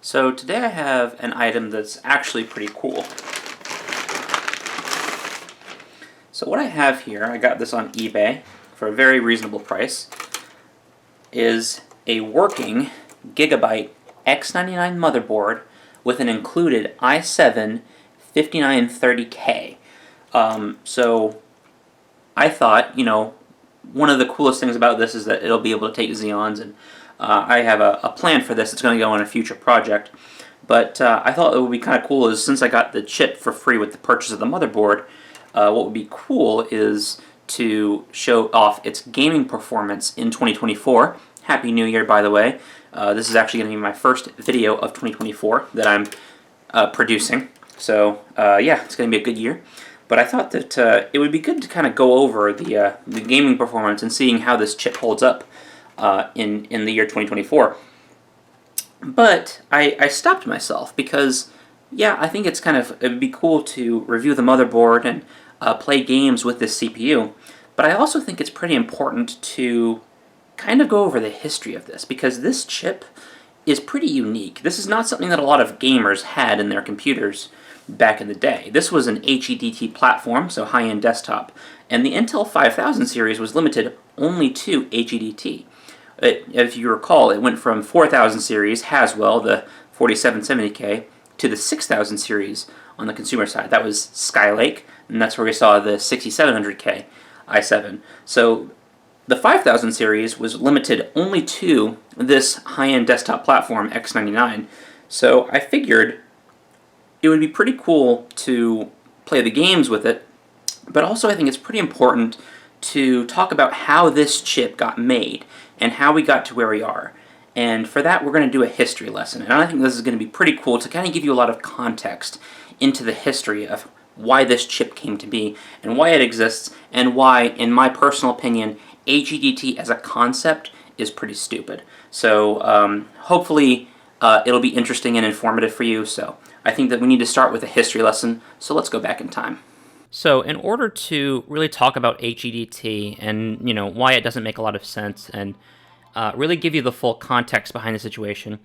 So today I have an item that's actually pretty cool. So what I have here, I got this on eBay for a very reasonable price, is a working Gigabyte X99 motherboard with an included i7 5930K. So I thought, one of the coolest things about this is that it'll be able to take Xeons, and I have a plan for this. It's going to go on a future project. But I thought it would be kind of cool is since I got the chip for free with the purchase of the motherboard, what would be cool is to show off its gaming performance in 2024. Happy New Year, by the way. This is actually going to be my first video of 2024 that I'm producing. So yeah, it's going to be a good year. But I thought that it would be good to kind of go over the gaming performance and seeing how this chip holds up in the year 2024. But I stopped myself because, yeah, I think it'd be cool to review the motherboard and play games with this CPU. But I also think it's pretty important to kind of go over the history of this, because this chip is pretty unique. This is not something that a lot of gamers had in their computers back in the day. This was an HEDT platform, so high-end desktop, and the Intel 5000 series was limited only to HEDT. If you recall, it went from 4000 series, Haswell, the 4770K, to the 6000 series on the consumer side. That was Skylake, and that's where we saw the 6700K i7. So the 5000 series was limited only to this high-end desktop platform, X99. So I figured it would be pretty cool to play the games with it, but also I think it's pretty important to talk about how this chip got made and how we got to where we are. And for that, we're going to do a history lesson. And I think this is going to be pretty cool to kind of give you a lot of context into the history of why this chip came to be and why it exists, and why, in my personal opinion, HEDT as a concept is pretty stupid. So hopefully it'll be interesting and informative for you. So I think that we need to start with a history lesson, so let's go back in time. So in order to really talk about HEDT and why it doesn't make a lot of sense and really give you the full context behind the situation,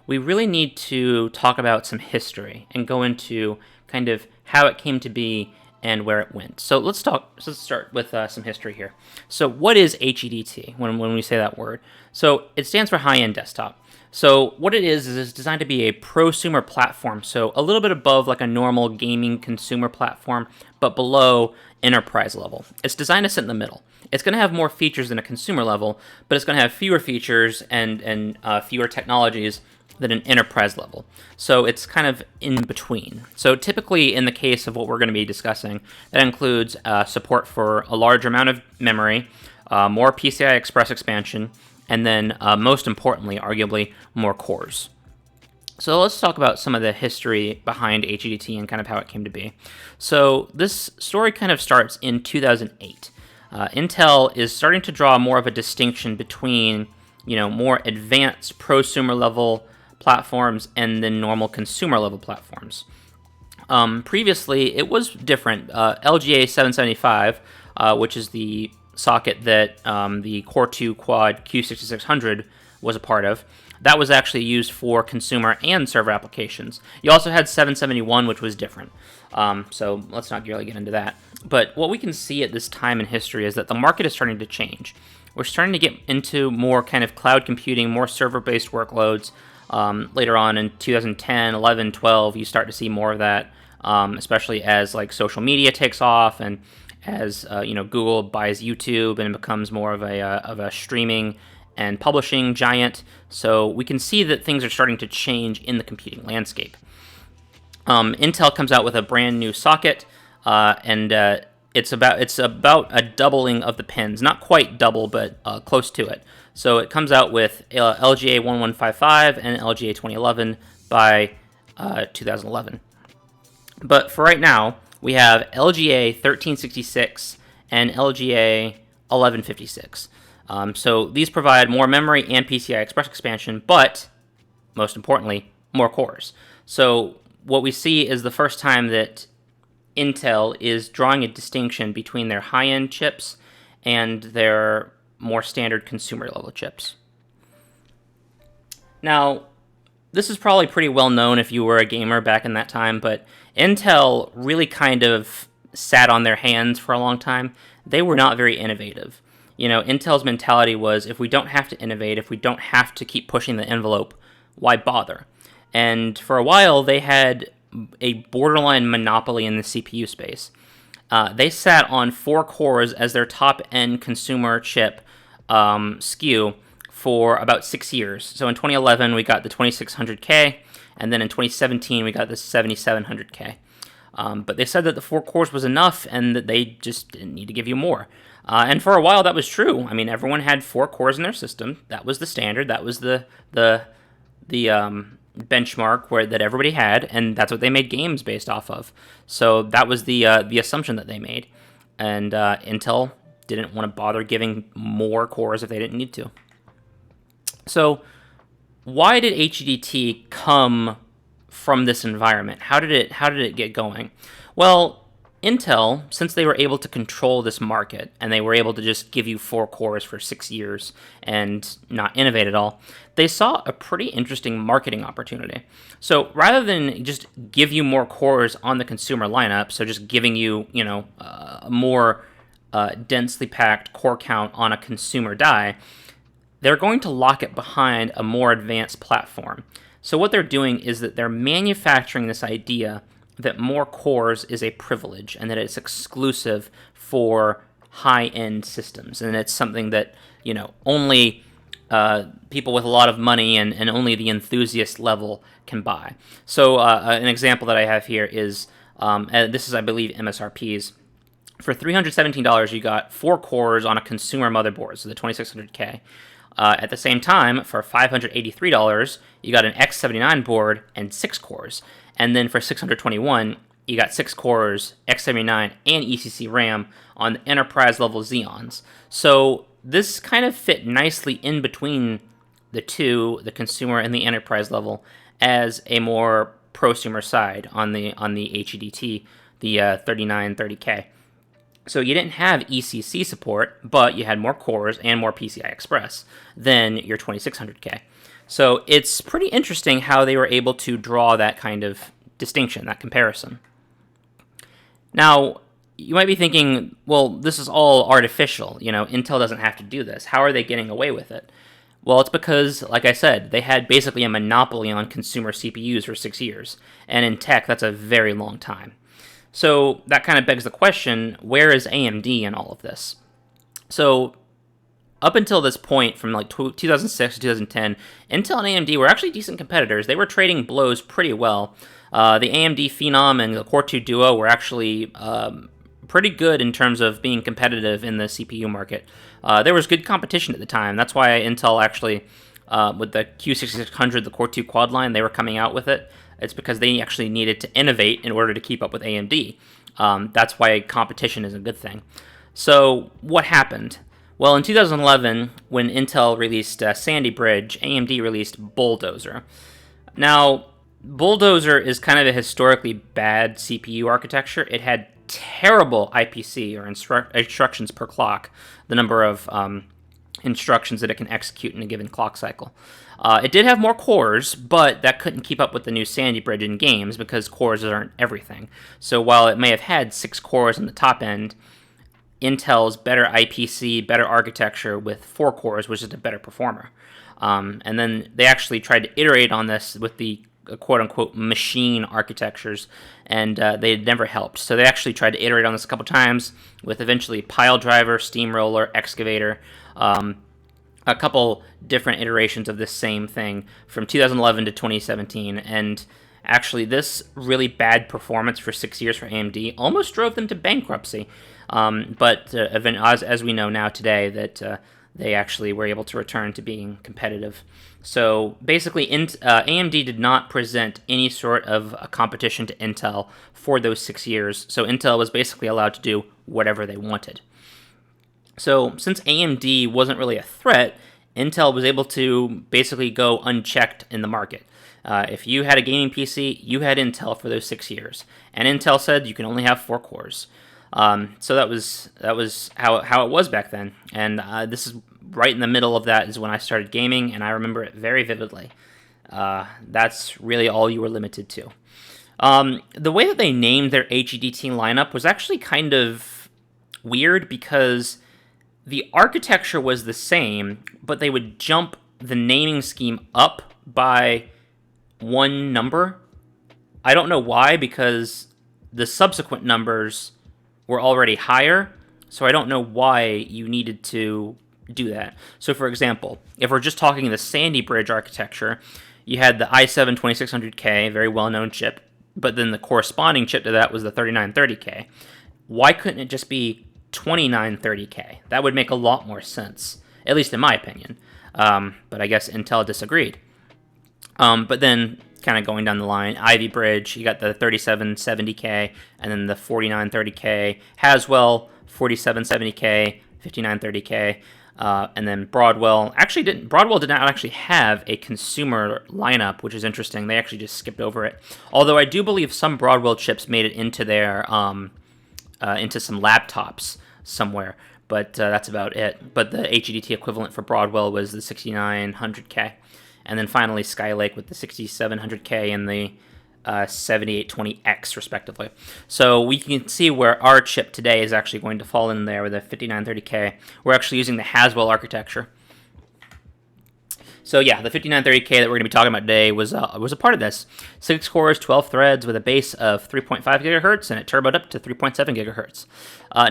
we really need to talk about some history and go into kind of how it came to be and where it went. So let's start with some history here. So what is HEDT when we say that word? So it stands for high-end desktop. So what it is it's designed to be a prosumer platform, so a little bit above like a normal gaming consumer platform, but below enterprise level. It's designed to sit in the middle. It's going to have more features than a consumer level, but it's going to have fewer features and fewer technologies than an enterprise level. So it's kind of in between. So typically in the case of what we're going to be discussing, that includes support for a large amount of memory, more PCI Express expansion, and then most importantly, arguably, more cores. So let's talk about some of the history behind HEDT and kind of how it came to be. So this story kind of starts in 2008. Intel is starting to draw more of a distinction between, more advanced prosumer level platforms and then normal consumer level platforms. Previously, it was different. LGA 775, which is the socket that the Core 2 Quad Q6600 was a part of, that was actually used for consumer and server applications. You also had 771, which was different. So let's not really get into that. But what we can see at this time in history is that the market is starting to change. We're starting to get into more kind of cloud computing, more server-based workloads. Later on in 2010, 11, 12, you start to see more of that, especially as like social media takes off and as Google buys YouTube and it becomes more of a streaming and publishing giant. So we can see that things are starting to change in the computing landscape. Intel comes out with a brand new socket, and it's about a doubling of the pins, not quite double, but close to it. So it comes out with LGA 1155 and LGA 2011 by 2011. But for right now, we have LGA 1366 and LGA 1156. So these provide more memory and PCI Express expansion, but most importantly, more cores. So what we see is the first time that Intel is drawing a distinction between their high-end chips and their more standard consumer level chips. Now, this is probably pretty well known if you were a gamer back in that time, but Intel really kind of sat on their hands for a long time. They were not very innovative. Intel's mentality was, if we don't have to innovate, if we don't have to keep pushing the envelope, why bother? And for a while, they had a borderline monopoly in the CPU space. They sat on 4 cores as their top-end consumer chip SKU for about 6 years. So in 2011, we got the 2600K, and then in 2017, we got the 7700K. But they said that the 4 cores was enough, and that they just didn't need to give you more. And for a while, that was true. I mean, everyone had 4 cores in their system. That was the standard. That was the benchmark that everybody had, and that's what they made games based off of. So that was the assumption that they made, and Intel didn't want to bother giving more cores if they didn't need to. So why did HEDT come from this environment? How did it get going? Well, Intel, since they were able to control this market and they were able to just give you 4 cores for 6 years and not innovate at all, they saw a pretty interesting marketing opportunity. So rather than just give you more cores on the consumer lineup, so just giving you, a more densely packed core count on a consumer die, they're going to lock it behind a more advanced platform. So what they're doing is that they're manufacturing this idea that more cores is a privilege and that it's exclusive for high-end systems, and it's something that only people with a lot of money and only the enthusiast level can buy. So an example that I have here is this is, I believe, MSRPs. For $317, you got 4 cores on a consumer motherboard, so the 2600K. At the same time, for $583, you got an X79 board and 6 cores. And then for $621, you got 6 cores, X79, and ECC RAM on the enterprise-level Xeons. So this kind of fit nicely in between the two, the consumer and the enterprise level, as a more prosumer side on the HEDT, the 3930K. So you didn't have ECC support, but you had more cores and more PCI Express than your 2600K. So it's pretty interesting how they were able to draw that kind of distinction, that comparison. Now, you might be thinking, well, this is all artificial. Intel doesn't have to do this. How are they getting away with it? Well, it's because, like I said, they had basically a monopoly on consumer CPUs for 6 years. And in tech, that's a very long time. So that kind of begs the question, where is AMD in all of this? So up until this point, from like 2006 to 2010, Intel and AMD were actually decent competitors. They were trading blows pretty well. The AMD Phenom and the Core 2 Duo were actually pretty good in terms of being competitive in the CPU market. There was good competition at the time. That's why Intel actually, with the Q6600, the Core 2 quad line, they were coming out with it. It's because they actually needed to innovate in order to keep up with AMD. That's why competition is a good thing. So what happened? Well, in 2011, when Intel released Sandy Bridge, AMD released Bulldozer. Now, Bulldozer is kind of a historically bad CPU architecture. It had terrible IPC, or instructions per clock, the number of instructions that it can execute in a given clock cycle. It did have more cores, but that couldn't keep up with the new Sandy Bridge in games because cores aren't everything. So while it may have had 6 cores on the top end, Intel's better IPC, better architecture with 4 cores was just a better performer. And then they actually tried to iterate on this with the quote-unquote machine architectures, and they had never helped. So they actually tried to iterate on this a couple times with eventually Pile Driver, Steamroller, Excavator, a couple different iterations of this same thing from 2011 to 2017, and actually this really bad performance for 6 years for AMD almost drove them to bankruptcy. But as we know now today, that they actually were able to return to being competitive. So basically, AMD did not present any sort of a competition to Intel for those 6 years, so Intel was basically allowed to do whatever they wanted. So since AMD wasn't really a threat, Intel was able to basically go unchecked in the market. If you had a gaming PC, you had Intel for those 6 years, and Intel said you can only have 4 cores. So that was how it was back then, and this is right in the middle of that is when I started gaming, and I remember it very vividly. That's really all you were limited to. The way that they named their HEDT lineup was actually kind of weird because the architecture was the same, but they would jump the naming scheme up by one number. I don't know why, because the subsequent numbers were already higher, so I don't know why you needed to do that. So for example, if we're just talking the Sandy Bridge architecture, you had the i7 2600K, very well-known chip, but then the corresponding chip to that was the 3930K. Why couldn't it just be 2930K? That would make a lot more sense, at least in my opinion. But I guess Intel disagreed. But then, kind of going down the line, Ivy Bridge, you got the 3770K, and then the 4930K, Haswell 4770K, 5930K, and then Broadwell. Broadwell did not actually have a consumer lineup, which is interesting. They actually just skipped over it. Although I do believe some Broadwell chips made it into their into some laptops somewhere, but that's about it. But the HEDT equivalent for Broadwell was the 6900K. And then finally Skylake with the 6700K and the 7820X, respectively. So we can see where our chip today is actually going to fall in there with a 5930K. We're actually using the Haswell architecture. So yeah, the 5930K that we're going to be talking about today was a part of this. 6 cores, 12 threads with a base of 3.5 gigahertz, and it turboed up to 3.7 gigahertz.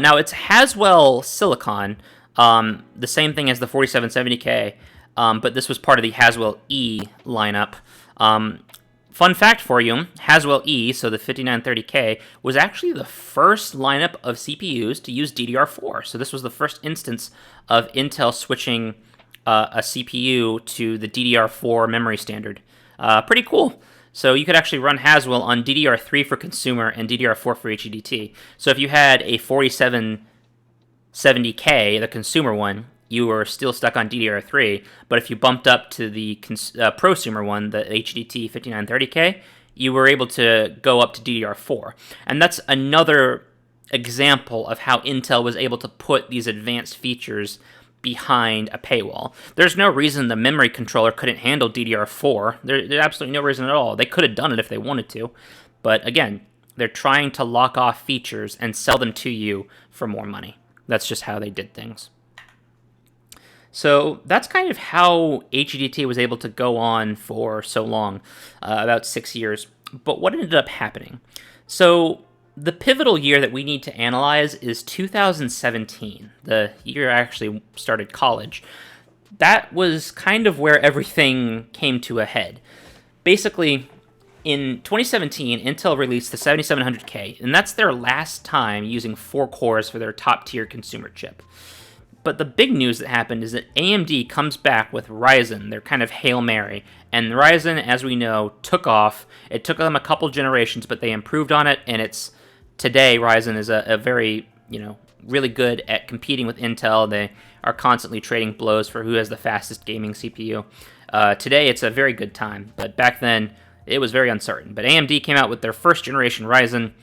Now it's Haswell Silicon, the same thing as the 4770K, but this was part of the Haswell E lineup. Fun fact for you, Haswell E, so the 5930K, was actually the first lineup of CPUs to use DDR4. So this was the first instance of Intel switching a CPU to the DDR4 memory standard. Pretty cool. So you could actually run Haswell on DDR3 for consumer and DDR4 for HEDT. So if you had a 4770K, the consumer one, you were still stuck on DDR3, but if you bumped up to the prosumer one, the HEDT 5930K, you were able to go up to DDR4. And that's another example of how Intel was able to put these advanced features behind a paywall. There's no reason the memory controller couldn't handle DDR4. There's absolutely no reason at all. They could have done it if they wanted to. But again, they're trying to lock off features and sell them to you for more money. That's just how they did things. So that's kind of how HEDT was able to go on for so long, about 6 years. But what ended up happening? So the pivotal year that we need to analyze is 2017, the year I actually started college. That was kind of where everything came to a head. Basically, in 2017, Intel released the 7700K, and that's their last time using 4 cores for their top-tier consumer chip. But the big news that happened is that AMD comes back with Ryzen, their kind of Hail Mary. And Ryzen, as we know, took off. It took them a couple generations, but they improved on it, and today Ryzen is a very, really good at competing with Intel. They are constantly trading blows for who has the fastest gaming CPU. Today it's a very good time, but back then it was very uncertain. But AMD came out with their first generation Ryzen,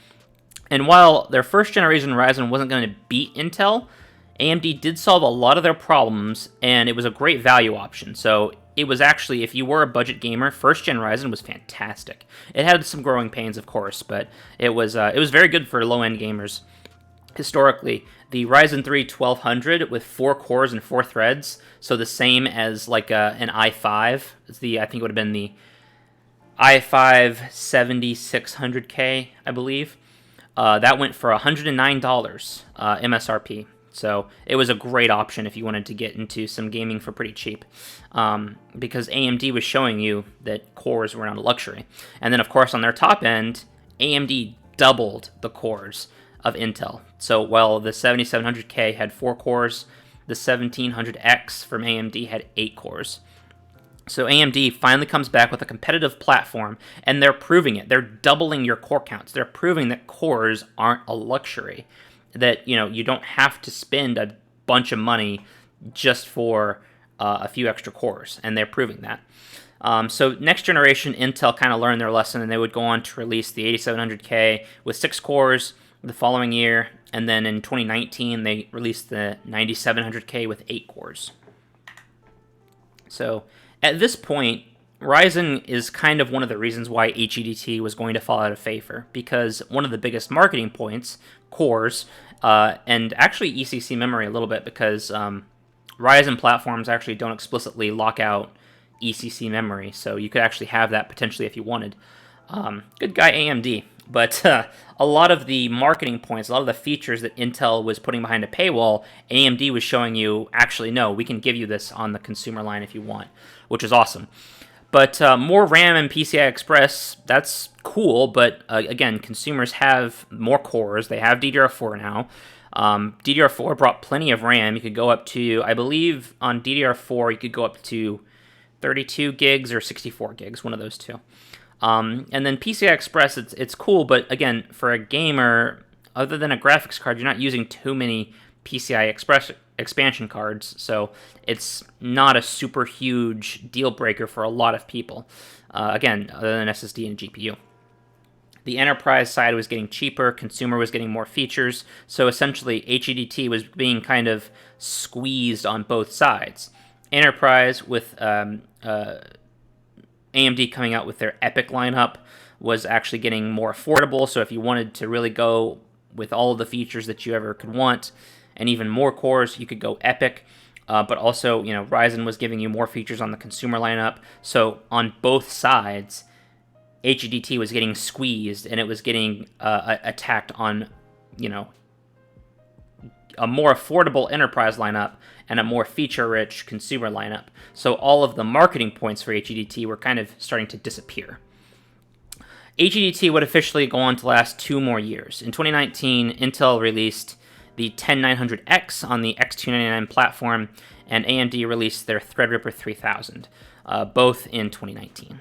and while their first generation Ryzen wasn't going to beat Intel, AMD did solve a lot of their problems, and it was a great value option. So it was actually, if you were a budget gamer, first-gen Ryzen was fantastic. It had some growing pains, of course, but it was very good for low-end gamers. Historically, the Ryzen 3 1200 with 4 cores and 4 threads, so the same as like an i5. I think it would have been the i5 7600K, I believe. That went for $109 MSRP. So it was a great option if you wanted to get into some gaming for pretty cheap, because AMD was showing you that cores were not a luxury. And then, of course, on their top end, AMD doubled the cores of Intel. So while the 7700K had 4 cores, the 1700X from AMD had 8 cores. So AMD finally comes back with a competitive platform, and they're proving it. They're doubling your core counts. They're proving that cores aren't a luxury, that you don't have to spend a bunch of money just for a few extra cores, and they're proving that. So next generation, Intel kind of learned their lesson, and they would go on to release the 8700K with 6 cores the following year, and then in 2019 they released the 9700K with 8 cores. So at this point, Ryzen is kind of one of the reasons why HEDT was going to fall out of favor, because one of the biggest marketing points, cores, and actually ECC memory a little bit, because Ryzen platforms actually don't explicitly lock out ECC memory, so you could actually have that potentially if you wanted. Good guy AMD. But a lot of the marketing points, a lot of the features that Intel was putting behind a paywall, AMD was showing you, actually, no, we can give you this on the consumer line if you want, which is awesome. But more RAM and PCI Express, that's cool, but again, consumers have more cores. They have DDR4 now. DDR4 brought plenty of RAM. You could go up to, I believe on DDR4, you could go up to 32 gigs or 64 gigs, one of those two. And then PCI Express, it's cool, but again, for a gamer, other than a graphics card, you're not using too many PCI Express expansion cards, so it's not a super huge deal breaker for a lot of people. Again, other than SSD and GPU. The enterprise side was getting cheaper, consumer was getting more features, so essentially HEDT was being kind of squeezed on both sides. Enterprise, with AMD coming out with their Epic lineup, was actually getting more affordable, so if you wanted to really go with all of the features that you ever could want, and even more cores, you could go Epic. But also, Ryzen was giving you more features on the consumer lineup. So on both sides, HEDT was getting squeezed, and it was getting attacked on, a more affordable enterprise lineup and a more feature-rich consumer lineup. So all of the marketing points for HEDT were kind of starting to disappear. HEDT would officially go on to last 2 more years. In 2019, Intel released the 10900X on the X299 platform, and AMD released their Threadripper 3000, both in 2019.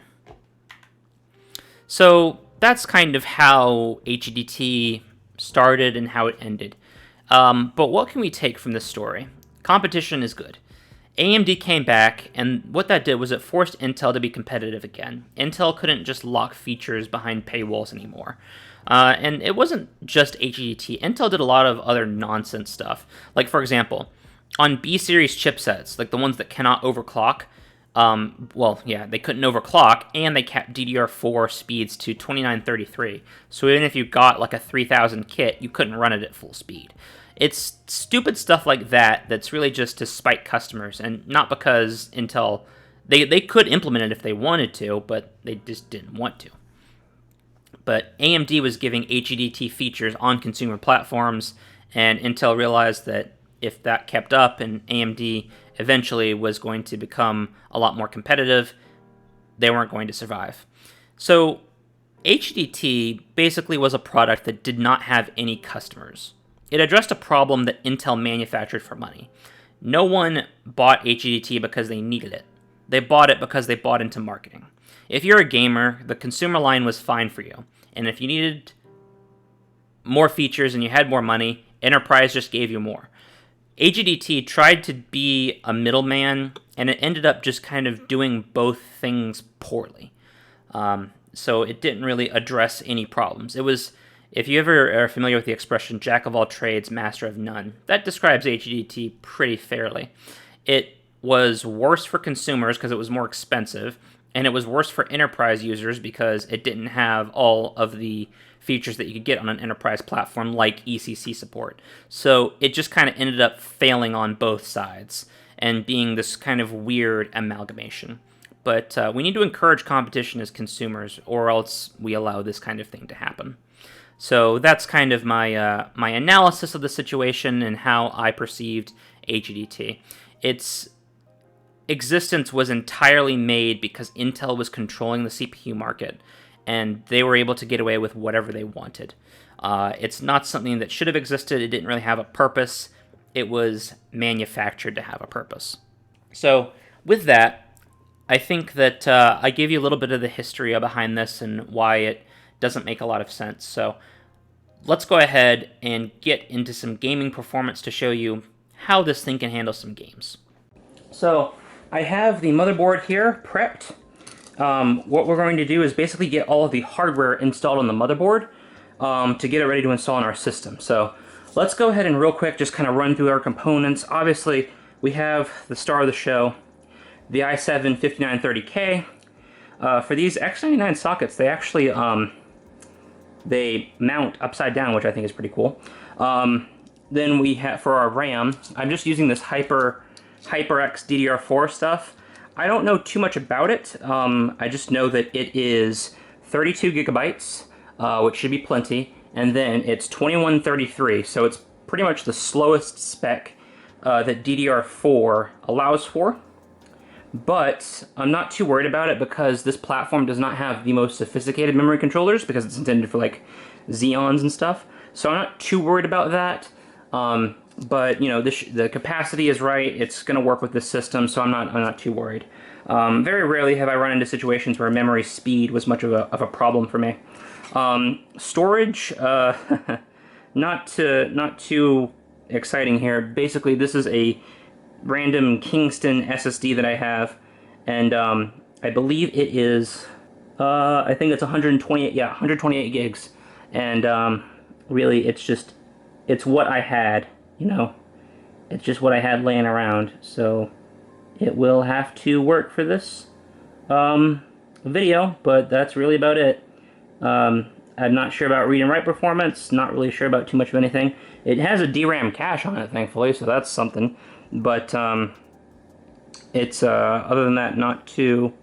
So that's kind of how HEDT started and how it ended. But what can we take from this story? Competition is good. AMD came back, and what that did was it forced Intel to be competitive again. Intel couldn't just lock features behind paywalls anymore. And it wasn't just HEDT. Intel did a lot of other nonsense stuff. Like, for example, on B-series chipsets, like the ones that cannot overclock, they couldn't overclock, and they capped DDR4 speeds to 2933. So even if you got like a 3000 kit, you couldn't run it at full speed. It's stupid stuff like that that's really just to spite customers, and not because Intel... They could implement it if they wanted to, but they just didn't want to. But AMD was giving HEDT features on consumer platforms, and Intel realized that if that kept up and AMD eventually was going to become a lot more competitive, they weren't going to survive. So HEDT basically was a product that did not have any customers. It addressed a problem that Intel manufactured for money. No one bought HEDT because they needed it. They bought it because they bought into marketing. If you're a gamer, the consumer line was fine for you. And if you needed more features and you had more money, enterprise just gave you more. HEDT tried to be a middleman, and it ended up just kind of doing both things poorly. So it didn't really address any problems. It was, if you ever are familiar with the expression, jack of all trades, master of none, that describes HEDT pretty fairly. It was worse for consumers because it was more expensive, and it was worse for enterprise users because it didn't have all of the features that you could get on an enterprise platform like ECC support. So it just kind of ended up failing on both sides and being this kind of weird amalgamation. But we need to encourage competition as consumers, or else we allow this kind of thing to happen. So that's kind of my my analysis of the situation and how I perceived HEDT. Its existence was entirely made because Intel was controlling the CPU market, and they were able to get away with whatever they wanted. It's not something that should have existed. It didn't really have a purpose. It was manufactured to have a purpose. So with that, I think that I gave you a little bit of the history behind this and why it doesn't make a lot of sense. So let's go ahead and get into some gaming performance to show you how this thing can handle some games. So I have the motherboard here prepped. What we're going to do is basically get all of the hardware installed on the motherboard to get it ready to install in our system. So let's go ahead and real quick just kind of run through our components. Obviously, we have the star of the show, the i7 5930K. For these X99 sockets, they actually they mount upside down, which I think is pretty cool. Then we have, for our RAM, I'm just using this HyperX DDR4 stuff. I don't know too much about it. I just know that it is 32 gigabytes, which should be plenty, and then it's 2133, so it's pretty much the slowest spec that DDR4 allows for. But I'm not too worried about it because this platform does not have the most sophisticated memory controllers because it's intended for like Xeons and stuff. So I'm not too worried about that. But you know, the capacity is right. It's going to work with this system, so I'm not too worried. Very rarely have I run into situations where memory speed was much of a problem for me. Storage, not too exciting here. Basically, this is a random Kingston SSD that I have, and I believe it is, I think it's 128, yeah, 128 gigs, and really it's what I had, you know, it's just what I had laying around, so it will have to work for this video, but that's really about it. I'm not sure about read and write performance, not really sure about too much of anything. It has a DRAM cache on it, thankfully, so that's something. But it's other than that, not too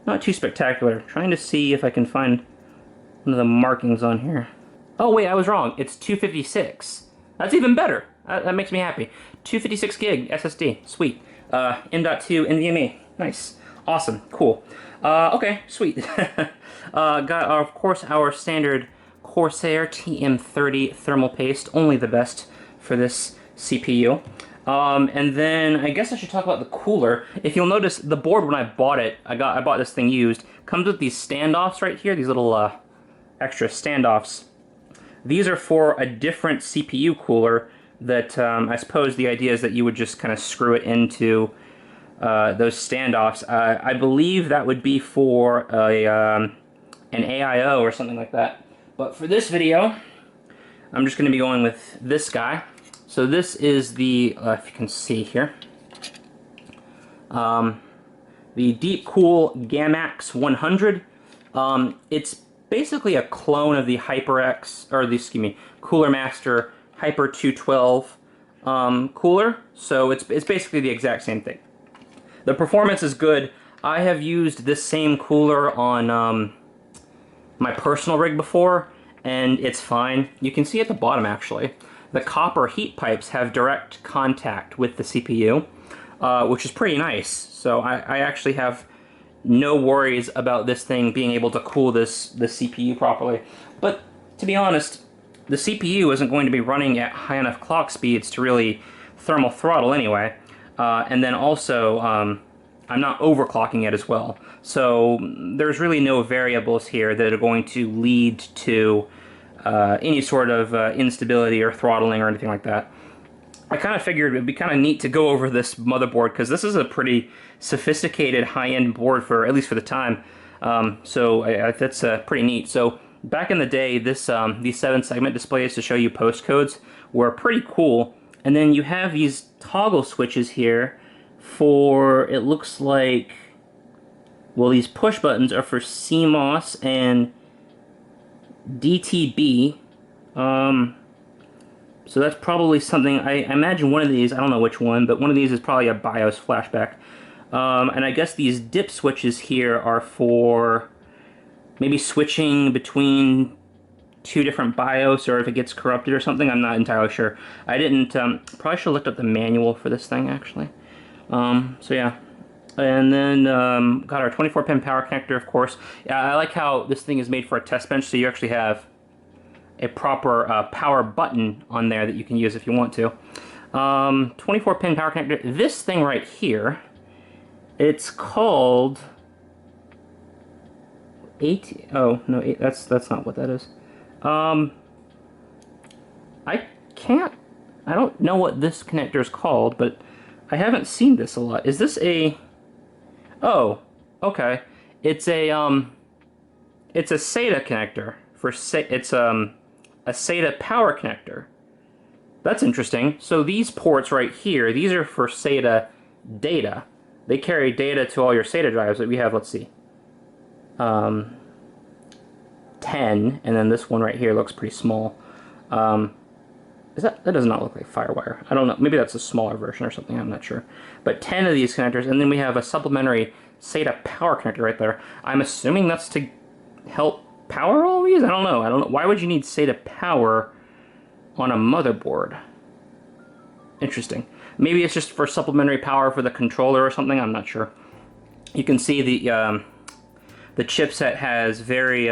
spectacular. Trying to see if I can find one of the markings on here. Oh wait, I was wrong. It's 256. That's even better. That makes me happy. 256 gig SSD, sweet. M.2 NVMe, nice, awesome, cool. Okay, sweet. Got of course our standard Corsair TM30 thermal paste, only the best for this CPU. And then I guess I should talk about the cooler. If you'll notice, the board when I bought it, I bought this thing used, comes with these standoffs right here, these little extra standoffs. These are for a different CPU cooler that I suppose the idea is that you would just kind of screw it into those standoffs. I believe that would be for an AIO or something like that. But for this video, I'm just going to be going with this guy. So this is the, if you can see here, the Deepcool Gamax 100. It's basically a clone of the HyperX, or the, excuse me, Cooler Master Hyper 212 cooler. So it's basically the exact same thing. The performance is good. I have used this same cooler on my personal rig before, and it's fine. You can see at the bottom actually, the copper heat pipes have direct contact with the CPU, which is pretty nice. So I actually have no worries about this thing being able to cool the CPU properly. But to be honest, the CPU isn't going to be running at high enough clock speeds to really thermal throttle anyway. And then also, I'm not overclocking it as well. So there's really no variables here that are going to lead to any sort of instability or throttling or anything like that. I kind of figured it would be kind of neat to go over this motherboard because this is a pretty sophisticated high-end board, for at least for the time. So that's pretty neat. So back in the day, this these 7-segment displays to show you postcodes were pretty cool. And then you have these toggle switches here for, it looks like, well, these push buttons are for CMOS and DTB. So that's probably something, I imagine one of these, I don't know which one, but one of these is probably a BIOS flashback. And I guess these dip switches here are for maybe switching between two different BIOS, or if it gets corrupted or something. I'm not entirely sure. I didn't, probably should have looked up the manual for this thing actually. So yeah. And then got our 24-pin power connector, of course. I like how this thing is made for a test bench, so you actually have a proper power button on there that you can use if you want to. 24-pin power connector. This thing right here, it's called 8. Oh no, 8. That's not what that is. I don't know what this connector is called, but I haven't seen this a lot. Is this a? Oh, okay. It's a SATA connector for it's a SATA power connector. That's interesting. So these ports right here, these are for SATA data. They carry data to all your SATA drives that we have. Let's see. 10, and then this one right here looks pretty small. That does not look like Firewire. I don't know. Maybe that's a smaller version or something. I'm not sure. But 10 of these connectors, and then we have a supplementary SATA power connector right there. I'm assuming that's to help power all these? I don't know. Why would you need SATA power on a motherboard? Interesting. Maybe it's just for supplementary power for the controller or something. I'm not sure. You can see the chipset has very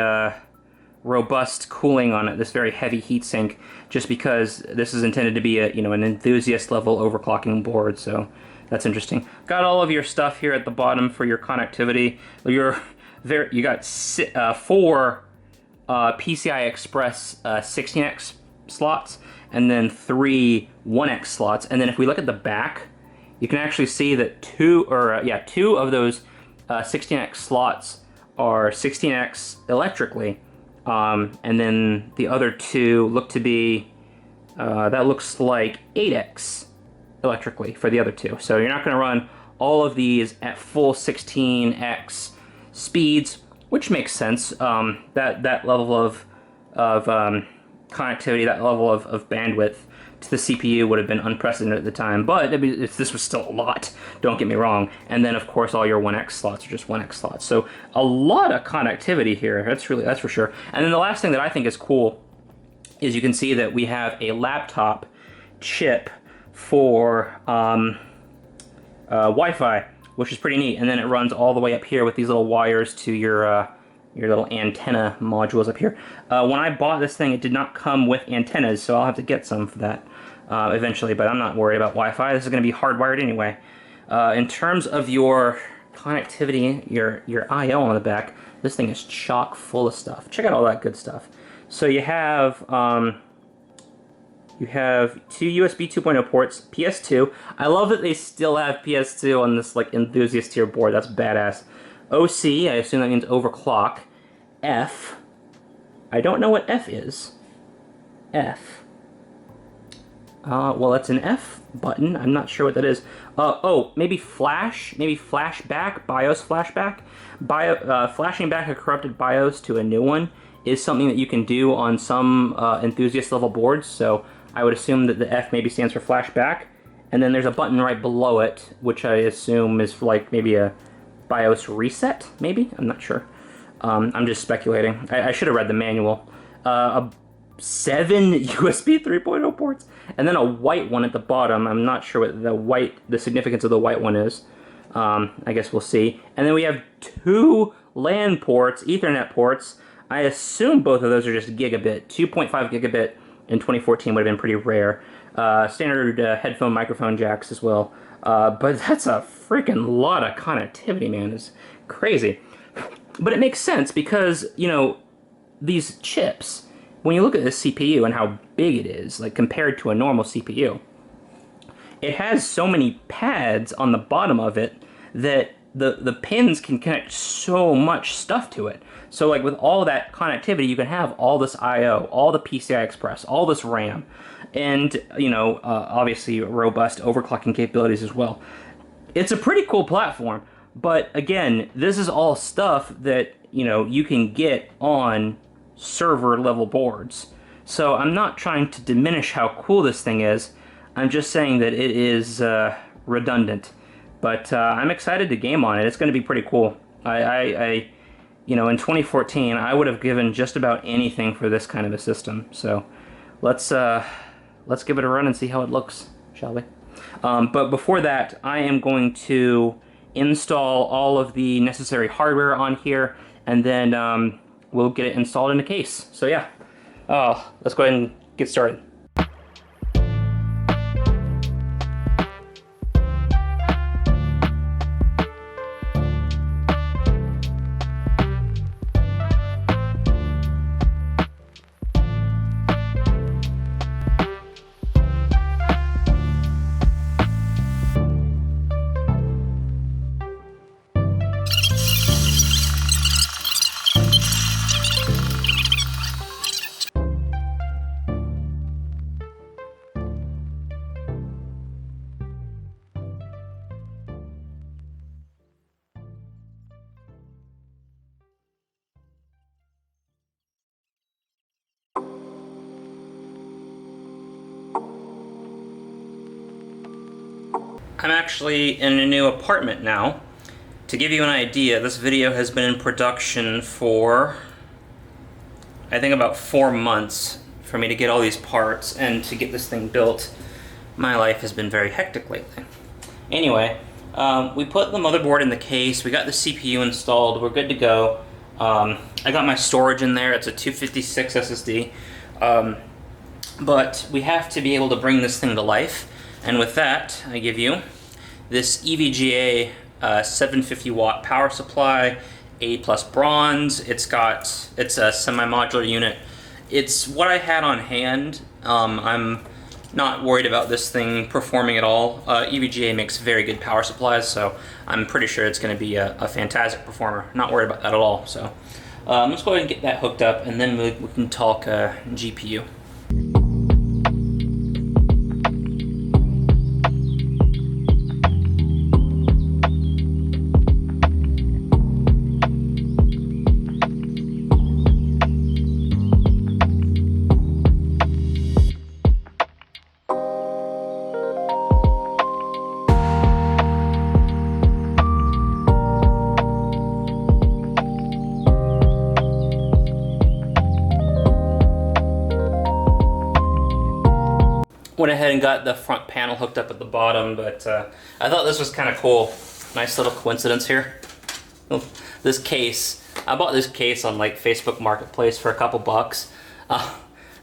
robust cooling on it, this very heavy heatsink, just because this is intended to be a an enthusiast level overclocking board. So that's interesting. Got all of your stuff here at the bottom for your connectivity. You got 4 PCI Express 16x slots, and then 3 1x slots. And then if we look at the back, you can actually see that 2 of those 16x slots are 16x electrically. And then the other 2 look to be, that looks like 8x electrically for the other 2. So you're not going to run all of these at full 16x speeds, which makes sense. That level of connectivity, that level of bandwidth to the CPU would have been unprecedented at the time, but I mean, this was still a lot, don't get me wrong. And then of course all your 1x slots are just 1x slots, so a lot of connectivity here, that's for sure. And then the last thing that I think is cool is you can see that we have a laptop chip for Wi-Fi, which is pretty neat, and then it runs all the way up here with these little wires to your little antenna modules up here. When I bought this thing, it did not come with antennas, so I'll have to get some for that eventually, but I'm not worried about Wi-Fi. This is going to be hardwired anyway. In terms of your connectivity, your I/O on the back, this thing is chock full of stuff. Check out all that good stuff. So you have 2 USB 2.0 ports, PS2. I love that they still have PS2 on this like enthusiast tier board. That's badass. OC, I assume that means overclock. F. I don't know what F is. F. Well, that's an F button. I'm not sure what that is. Oh, maybe flash? Maybe flashback? BIOS flashback? Flashing back a corrupted BIOS to a new one is something that you can do on some enthusiast level boards, so I would assume that the F maybe stands for flashback. And then there's a button right below it, which I assume is like maybe a BIOS reset, maybe? I'm not sure. I'm just speculating. I should have read the manual. 7 USB 3.0 ports, and then a white one at the bottom. I'm not sure what the significance of the white one is. I guess we'll see. And then we have 2 LAN ports, Ethernet ports. I assume both of those are just gigabit. 2.5 gigabit in 2014 would have been pretty rare. Standard headphone microphone jacks as well. But that's a freaking lot of connectivity, man. It's crazy. But it makes sense because, these chips, when you look at this CPU and how big it is, like compared to a normal CPU, it has so many pads on the bottom of it that the pins can connect so much stuff to it. So like with all that connectivity, you can have all this I/O, all the PCI Express, all this RAM, and obviously robust overclocking capabilities as well. It's a pretty cool platform, but again, this is all stuff that you can get on server level boards. So I'm not trying to diminish how cool this thing is. I'm just saying that it is redundant. But I'm excited to game on it. It's going to be pretty cool. In 2014, I would have given just about anything for this kind of a system. So let's give it a run and see how it looks, shall we? But before that, I am going to install all of the necessary hardware on here, and then we'll get it installed in a case. So yeah, let's go ahead and get started. I'm actually in a new apartment now. To give you an idea, this video has been in production for, I think, about 4 months for me to get all these parts and to get this thing built. My life has been very hectic lately. Anyway, we put the motherboard in the case, we got the CPU installed, we're good to go. I got my storage in there, it's a 256 SSD. But we have to be able to bring this thing to life, and with that, I give you this EVGA 750 watt power supply, A+ bronze. It's a semi-modular unit. It's what I had on hand. I'm not worried about this thing performing at all. EVGA makes very good power supplies, so I'm pretty sure it's going to be a fantastic performer. Not worried about that at all. So let's go ahead and get that hooked up, and then we can talk GPU. Went ahead and got the front panel hooked up at the bottom, but I thought this was kind of cool. Nice little coincidence here. This case, I bought this case on like Facebook Marketplace for a couple bucks.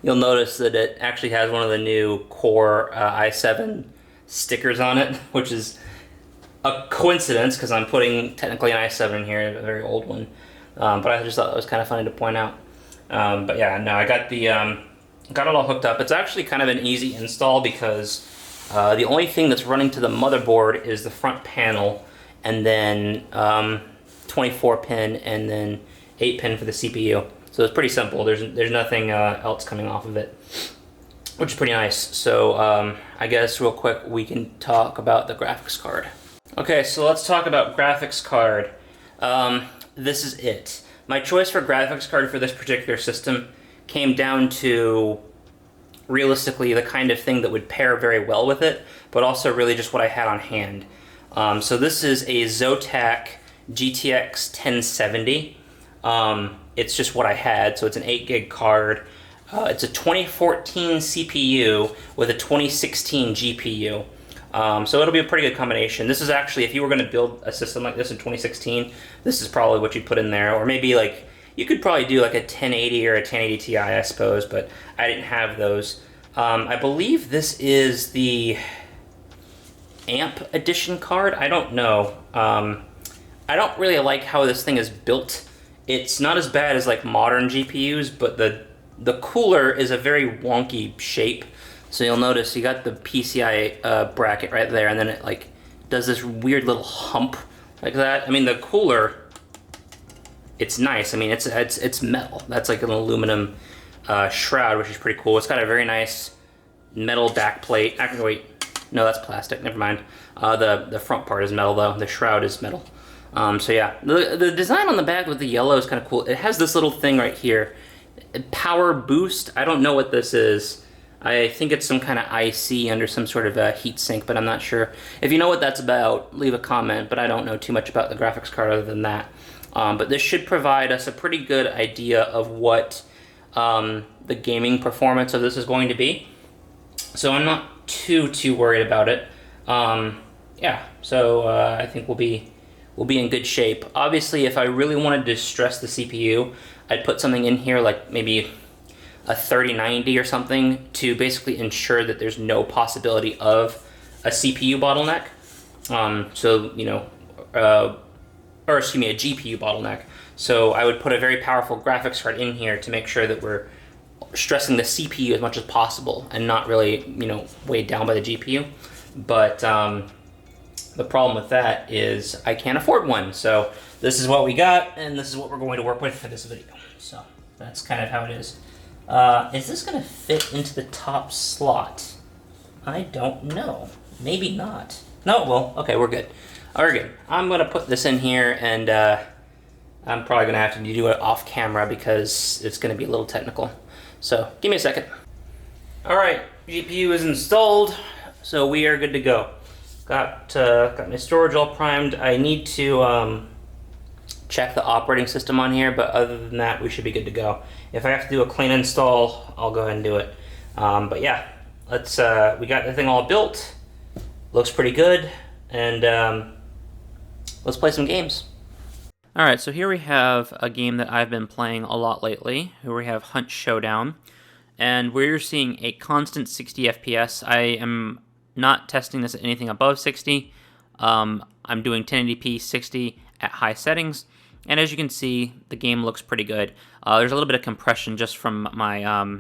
You'll notice that it actually has one of the new Core i7 stickers on it, which is a coincidence because I'm putting technically an i7 in here, a very old one. But I just thought it was kind of funny to point out. But yeah, no, I got the got it all hooked up. It's actually kind of an easy install because the only thing that's running to the motherboard is the front panel, and then 24 pin and then 8 pin for the CPU. So it's pretty simple. There's nothing else coming off of it, which is pretty nice. So I guess real quick we can talk about the graphics card. Okay, so let's talk about graphics card. This is it. My choice for graphics card for this particular system came down to realistically the kind of thing that would pair very well with it, but also really just what I had on hand. So this is a Zotac GTX 1070. It's just what I had, so it's an 8 gig card. It's a 2014 CPU with a 2016 GPU. So it'll be a pretty good combination. This is actually, if you were going to build a system like this in 2016, this is probably what you'd put in there, or maybe like you could probably do like a 1080 or a 1080 Ti, I suppose, but I didn't have those. I believe this is the AMP edition card. I don't know. I don't really like how this thing is built. It's not as bad as like modern GPUs, but the cooler is a very wonky shape. So you'll notice you got the PCI bracket right there, and then it like does this weird little hump like that. I mean, the cooler, it's nice. I mean, it's metal. That's like an aluminum shroud, which is pretty cool. It's got a very nice metal back plate. Actually, wait, no, that's plastic. Never mind. The front part is metal though. The shroud is metal. So yeah, the design on the back with the yellow is kind of cool. It has this little thing right here, power boost. I don't know what this is. I think it's some kind of IC under some sort of heat sink, but I'm not sure. If you know what that's about, leave a comment, but I don't know too much about the graphics card other than that. But this should provide us a pretty good idea of what the gaming performance of this is going to be. So I'm not too worried about it. Yeah, so I think we'll be in good shape. Obviously, if I really wanted to stress the CPU, I'd put something in here like maybe a 3090 or something to basically ensure that there's no possibility of a CPU bottleneck. So, you know, or excuse me, a GPU bottleneck. So I would put a very powerful graphics card in here to make sure that we're stressing the CPU as much as possible and not really, you know, weighed down by the GPU. But the problem with that is I can't afford one. So this is what we got, and this is what we're going to work with for this video. So that's kind of how it is. Is this going to fit into the top slot? I don't know. Maybe not. No, well, okay, we're good. We're good. I'm going to put this in here, and I'm probably going to have to do it off camera because it's going to be a little technical. So give me a second. All right, GPU is installed, so we are good to go. Got my storage all primed. I need to check the operating system on here, but other than that, we should be good to go. If I have to do a clean install, I'll go ahead and do it. But yeah, we got the thing all built. Looks pretty good, and let's play some games. Alright, so here we have a game that I've been playing a lot lately. Here we have Hunt Showdown, and we're seeing a constant 60 FPS. I am not testing this at anything above 60. I'm doing 1080p 60 at high settings, and as you can see, the game looks pretty good. There's a little bit of compression just from my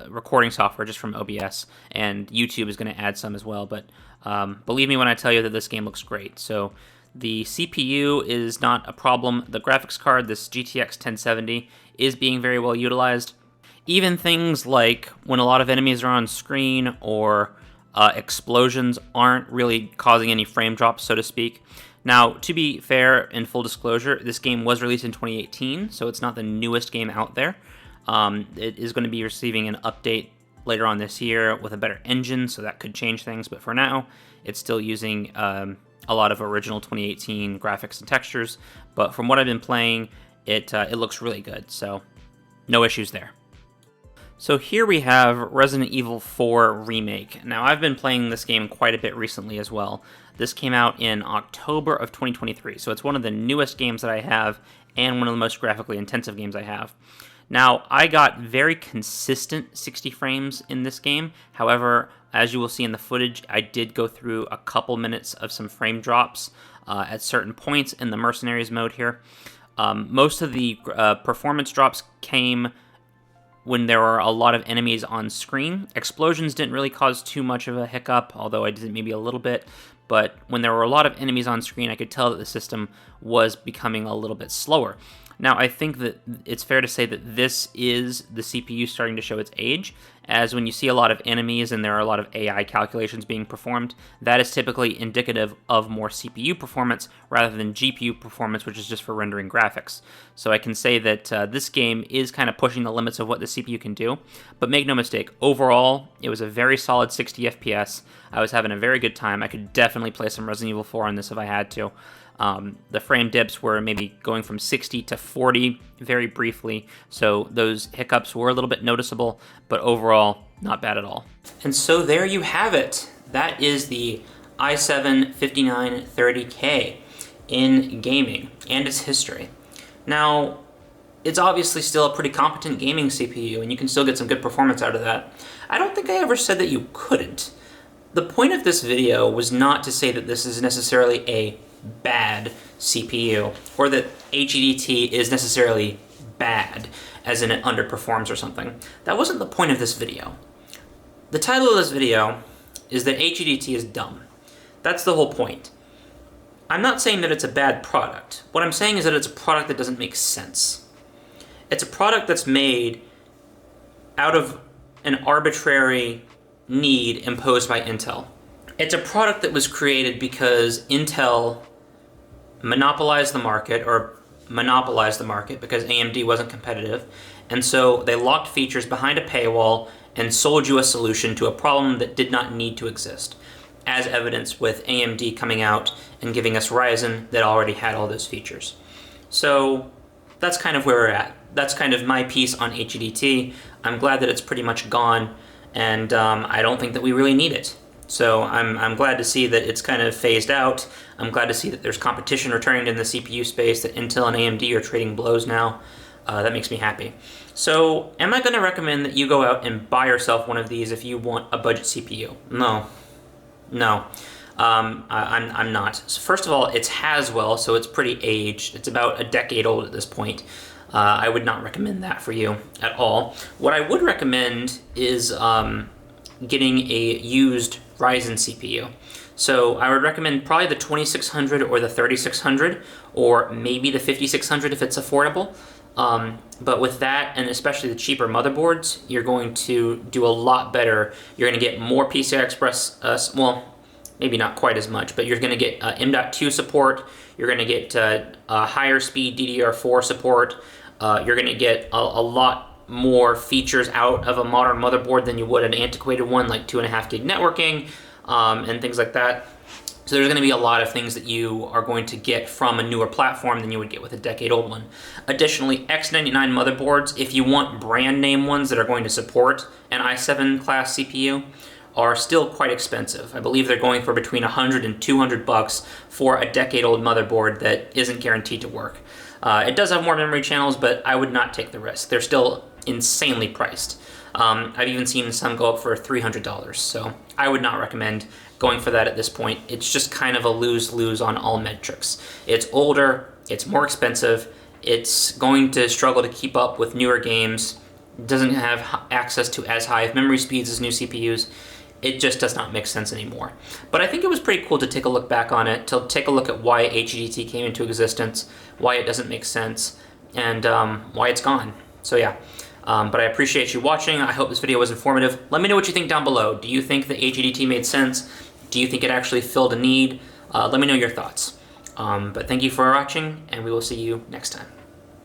recording software, just from OBS, and YouTube is going to add some as well, but believe me when I tell you that this game looks great. So the CPU is not a problem. The graphics card, this GTX 1070, is being very well utilized. Even things like when a lot of enemies are on screen or explosions aren't really causing any frame drops, so to speak. Now, to be fair and full disclosure, this game was released in 2018, so it's not the newest game out there. It is going to be receiving an update later on this year with a better engine, so that could change things, but for now, it's still using a lot of original 2018 graphics and textures, but from what I've been playing, it looks really good, so no issues there. So here we have Resident Evil 4 Remake. Now, I've been playing this game quite a bit recently as well. This came out in October of 2023, so it's one of the newest games that I have and one of the most graphically intensive games I have. Now, I got very consistent 60 frames in this game. However, as you will see in the footage, I did go through a couple minutes of some frame drops at certain points in the Mercenaries mode here. Most of the performance drops came when there were a lot of enemies on screen. Explosions didn't really cause too much of a hiccup, although I did maybe a little bit. But when there were a lot of enemies on screen, I could tell that the system was becoming a little bit slower. Now, I think that it's fair to say that this is the CPU starting to show its age, as when you see a lot of enemies and there are a lot of AI calculations being performed, that is typically indicative of more CPU performance rather than GPU performance, which is just for rendering graphics. So I can say that this game is kind of pushing the limits of what the CPU can do, but make no mistake, overall, it was a very solid 60 FPS. I was having a very good time. I could definitely play some Resident Evil 4 on this if I had to. The frame dips were maybe going from 60 to 40 very briefly, so those hiccups were a little bit noticeable, but overall, not bad at all. And so there you have it. That is the i7-5930K in gaming and its history. Now, it's obviously still a pretty competent gaming CPU, and you can still get some good performance out of that. I don't think I ever said that you couldn't. The point of this video was not to say that this is necessarily a bad CPU, or that HEDT is necessarily bad, as in it underperforms or something. That wasn't the point of this video. The title of this video is that HEDT is dumb. That's the whole point. I'm not saying that it's a bad product. What I'm saying is that it's a product that doesn't make sense. It's a product that's made out of an arbitrary need imposed by Intel. It's a product that was created because Intel monopolized the market because AMD wasn't competitive, and so they locked features behind a paywall and sold you a solution to a problem that did not need to exist, as evidenced with AMD coming out and giving us Ryzen that already had all those features. So that's kind of where we're at. That's kind of my piece on HEDT. I'm glad that it's pretty much gone, and I don't think that we really need it. So I'm glad to see that it's kind of phased out. I'm glad to see that there's competition returning in the CPU space, that Intel and AMD are trading blows now. That makes me happy. So am I going to recommend that you go out and buy yourself one of these if you want a budget CPU? No. I'm not. So first of all, it's Haswell, so it's pretty aged. It's about a decade old at this point. I would not recommend that for you at all. What I would recommend is getting a used Ryzen CPU. So I would recommend probably the 2600 or the 3600, or maybe the 5600 if it's affordable. But with that, and especially the cheaper motherboards, you're going to do a lot better. You're going to get more PCI Express, well, maybe not quite as much, but you're going to get M.2 support. You're going to get higher speed DDR4 support. You're going to get a lot more features out of a modern motherboard than you would an antiquated one, like 2.5 gig networking. and things like that. So there's going to be a lot of things that you are going to get from a newer platform than you would get with a decade-old one. Additionally, X99 motherboards, if you want brand name ones that are going to support an i7 class CPU, are still quite expensive. I believe they're going for between $100 and $200 for a decade-old motherboard that isn't guaranteed to work. It does have more memory channels, but I would not take the risk. They're still insanely priced. I've even seen some go up for $300, so I would not recommend going for that at this point. It's just kind of a lose-lose on all metrics. It's older, it's more expensive, it's going to struggle to keep up with newer games, doesn't have access to as high of memory speeds as new CPUs. It just does not make sense anymore. But I think it was pretty cool to take a look back on it, to take a look at why HEDT came into existence, why it doesn't make sense, and why it's gone. So yeah. But I appreciate you watching. I hope this video was informative. Let me know what you think down below. Do you think the HEDT made sense? Do you think it actually filled a need? Let me know your thoughts. But thank you for watching, and we will see you next time.